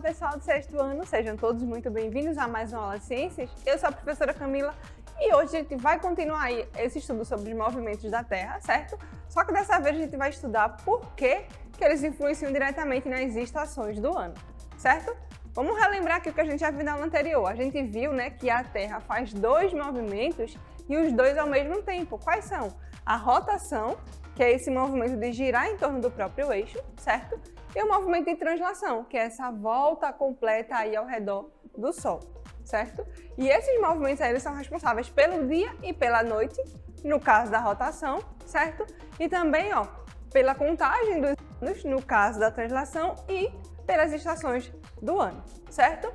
pessoal do sexto ano, sejam todos muito bem-vindos a mais uma aula de ciências. Eu sou a professora Camila e hoje a gente vai continuar aí esse estudo sobre os movimentos da Terra, certo? Só que dessa vez a gente vai estudar por que eles influenciam diretamente nas estações do ano, certo? Vamos relembrar aqui o que a gente já viu na aula anterior. A gente viu, né, que a Terra faz dois movimentos e os dois ao mesmo tempo. Quais são? A rotação, que é esse movimento de girar em torno do próprio eixo, certo? E o movimento de translação, que é essa volta completa aí ao redor do Sol, certo? E esses movimentos aí, eles são responsáveis pelo dia e pela noite, no caso da rotação, certo? E também, ó, pela contagem dos anos, no caso da translação, e pelas estações do ano, certo?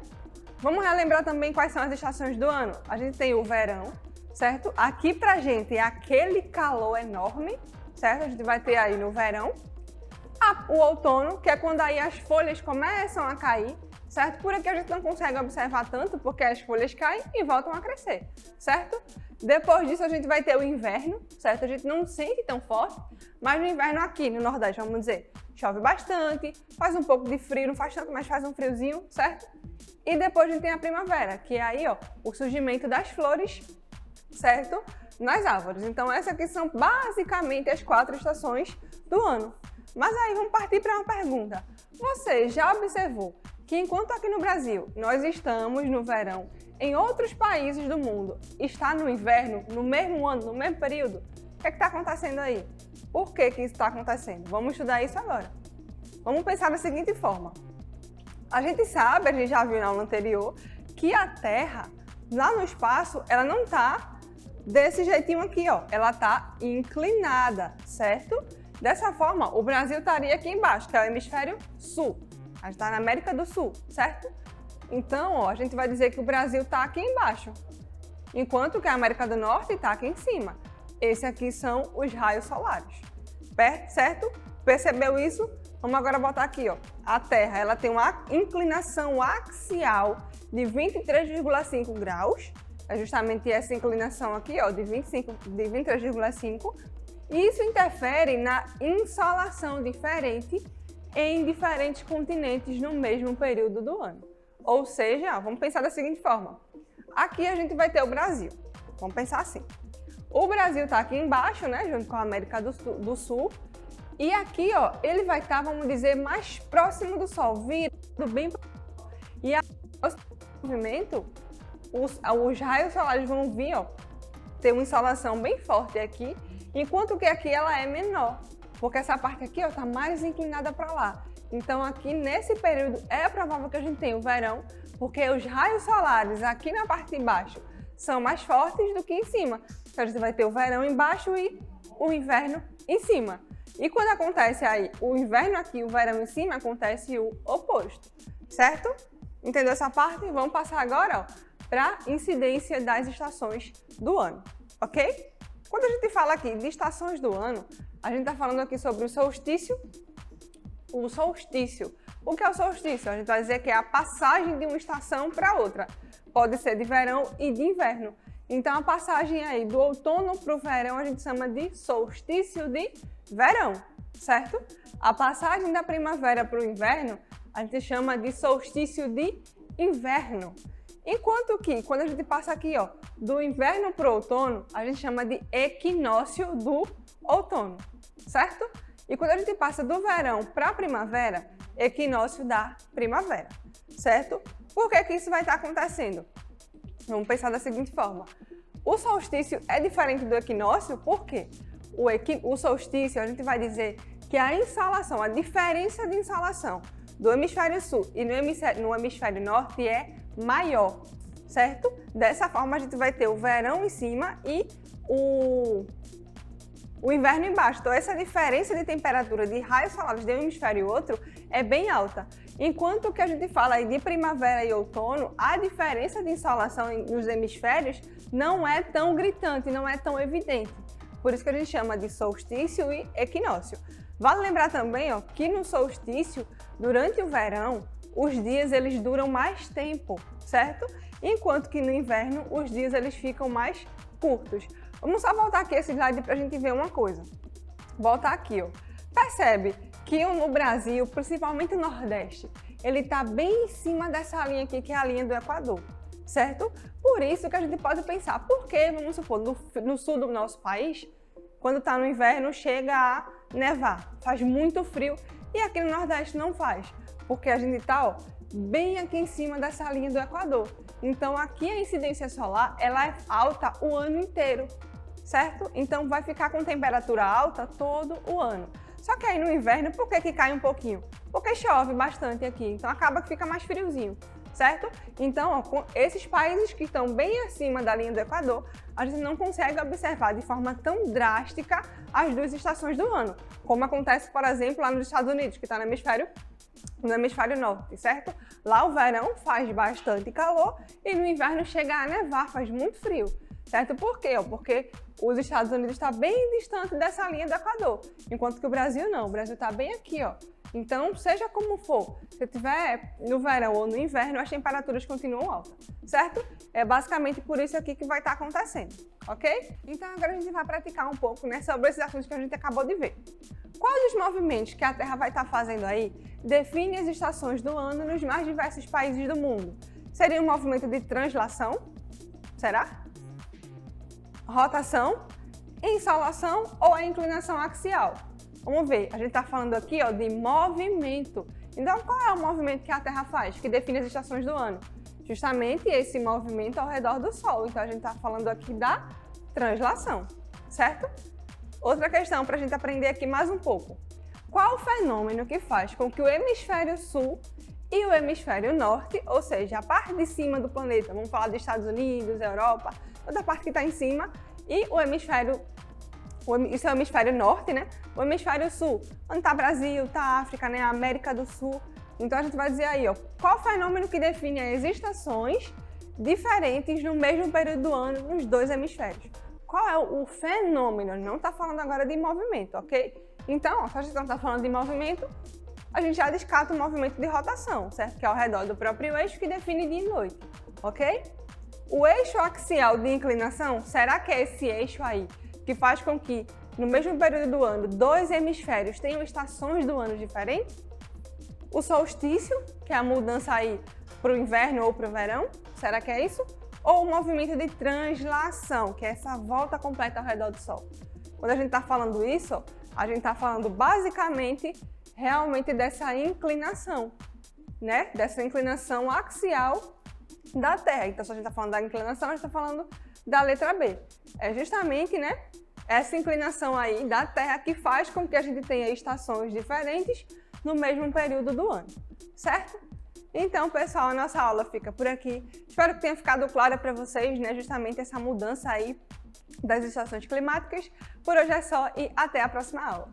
Vamos relembrar também quais são as estações do ano. A gente tem o verão, certo? Aqui pra gente é aquele calor enorme, certo? A gente vai ter aí no verão. O outono, que é quando aí as folhas começam a cair, certo? Por aqui a gente não consegue observar tanto, porque as folhas caem e voltam a crescer, certo? Depois disso a gente vai ter o inverno, certo? A gente não sente tão forte, mas no inverno aqui no Nordeste, vamos dizer, chove bastante, faz um pouco de frio, não faz tanto, mas faz um friozinho, certo? E depois a gente tem a primavera, que é aí, ó, o surgimento das flores, certo? Nas árvores. Então essas aqui são basicamente as 4 estações do ano. Mas aí vamos partir para uma pergunta. Você já observou que enquanto aqui no Brasil nós estamos no verão, em outros países do mundo está no inverno, no mesmo ano, no mesmo período? O que é que está acontecendo aí? Por que isso está acontecendo? Vamos estudar isso agora. Vamos pensar da seguinte forma. A gente sabe, a gente já viu na aula anterior, que a Terra, lá no espaço, ela não está desse jeitinho aqui, ó. Ela está inclinada, certo? Dessa forma, o Brasil estaria aqui embaixo, que é o hemisfério sul. A gente está na América do Sul, certo? Então, ó, a gente vai dizer que o Brasil está aqui embaixo, enquanto que a América do Norte está aqui em cima. Esses aqui são os raios solares, certo? Percebeu isso? Vamos agora botar aqui, ó. A Terra, ela tem uma inclinação axial de 23,5 graus. É justamente essa inclinação aqui, ó, de 23,5. Isso interfere na insolação diferente em diferentes continentes no mesmo período do ano. Ou seja, vamos pensar da seguinte forma. Aqui a gente vai ter o Brasil. Vamos pensar assim. O Brasil está aqui embaixo, né, junto com a América do Sul. E aqui, ó, ele vai estar, vamos dizer, mais próximo do Sol, virando bem para o Sol. E a movimento, os raios solares vão vir, ó, ter uma insolação bem forte aqui, enquanto que aqui ela é menor, porque essa parte aqui está mais inclinada para lá. Então aqui nesse período é provável que a gente tenha o verão, porque os raios solares aqui na parte de baixo são mais fortes do que em cima. Então a gente vai ter o verão embaixo e o inverno em cima. E quando acontece aí o inverno aqui e o verão em cima, acontece o oposto, certo? Entendeu essa parte? Vamos passar agora para a incidência das estações do ano, ok? Quando a gente fala aqui de estações do ano, a gente está falando aqui sobre o solstício. O solstício. O que é o solstício? A gente vai dizer que é a passagem de uma estação para outra. Pode ser de verão e de inverno. Então, a passagem aí do outono para o verão a gente chama de solstício de verão, certo? A passagem da primavera para o inverno a gente chama de solstício de inverno. Enquanto que, quando a gente passa aqui, ó, do inverno para o outono, a gente chama de equinócio do outono, certo? E quando a gente passa do verão para a primavera, equinócio da primavera, certo? Por que que isso vai estar acontecendo? Vamos pensar da seguinte forma. O solstício é diferente do equinócio, por quê? O solstício, a gente vai dizer que a insolação, a diferença de insolação do hemisfério sul e no hemisfério norte é maior, certo? Dessa forma a gente vai ter o verão em cima e o inverno embaixo. Então essa diferença de temperatura de raios solares de um hemisfério e outro é bem alta. Enquanto que a gente fala aí de primavera e outono, a diferença de insolação nos hemisférios não é tão gritante, não é tão evidente. Por isso que a gente chama de solstício e equinócio. Vale lembrar também, ó, que no solstício, durante o verão, os dias eles duram mais tempo, certo? Enquanto que no inverno os dias eles ficam mais curtos. Vamos só voltar aqui esse slide para a gente ver uma coisa. Voltar aqui, ó. Percebe que no Brasil, principalmente no Nordeste, ele está bem em cima dessa linha aqui, que é a linha do Equador, certo? Por isso que a gente pode pensar, por que, vamos supor, no sul do nosso país, quando está no inverno, chega a nevar, faz muito frio, e aqui no Nordeste não faz, porque a gente está bem aqui em cima dessa linha do Equador. Então aqui a incidência solar ela é alta o ano inteiro, certo? Então vai ficar com temperatura alta todo o ano. Só que aí no inverno, por que cai um pouquinho? Porque chove bastante aqui, então acaba que fica mais friozinho, certo? Então, com esses países que estão bem acima da linha do Equador, a gente não consegue observar de forma tão drástica as duas estações do ano, como acontece, por exemplo, lá nos Estados Unidos, que está no hemisfério norte, certo? Lá o verão faz bastante calor e no inverno chega a nevar, faz muito frio, certo? Por quê? Porque os Estados Unidos está bem distante dessa linha do Equador, enquanto que o Brasil não, o Brasil está bem aqui, ó. Então, seja como for, se tiver no verão ou no inverno, as temperaturas continuam altas, certo? É basicamente por isso aqui que vai estar acontecendo, ok? Então, agora a gente vai praticar um pouco, né, sobre esses assuntos que a gente acabou de ver. Quais os movimentos que a Terra vai estar fazendo aí define as estações do ano nos mais diversos países do mundo? Seria um movimento de translação? Será? Rotação? Insolação ou a inclinação axial? Vamos ver, a gente está falando aqui de movimento. Então, qual é o movimento que a Terra faz, que define as estações do ano? Justamente esse movimento ao redor do Sol. Então, a gente está falando aqui da translação, certo? Outra questão para a gente aprender aqui mais um pouco. Qual o fenômeno que faz com que o hemisfério sul e o hemisfério norte, ou seja, a parte de cima do planeta, vamos falar dos Estados Unidos, Europa, toda a parte que está em cima, e o hemisfério, isso é o hemisfério norte, né? O hemisfério sul, onde está Brasil, está África, né? América do Sul. Então a gente vai dizer aí, qual o fenômeno que define as estações diferentes no mesmo período do ano nos dois hemisférios? Qual é o fenômeno? Não está falando agora de movimento, ok? Então, se a gente não está falando de movimento, a gente já descarta o movimento de rotação, certo? Que é ao redor do próprio eixo que define dia e noite, ok? O eixo axial de inclinação, será que é esse eixo aí que faz com que, no mesmo período do ano, dois hemisférios tenham estações do ano diferentes? O solstício, que é a mudança aí para o inverno ou para o verão, será que é isso? Ou o movimento de translação, que é essa volta completa ao redor do Sol? Quando a gente está falando isso, a gente está falando basicamente, realmente dessa inclinação, né? Dessa inclinação axial da Terra. Então, se a gente está falando da inclinação, a gente está falando da letra B. É justamente, né, essa inclinação aí da Terra que faz com que a gente tenha estações diferentes no mesmo período do ano, certo? Então, pessoal, a nossa aula fica por aqui. Espero que tenha ficado clara para vocês, né, justamente essa mudança aí das estações climáticas. Por hoje é só e até a próxima aula.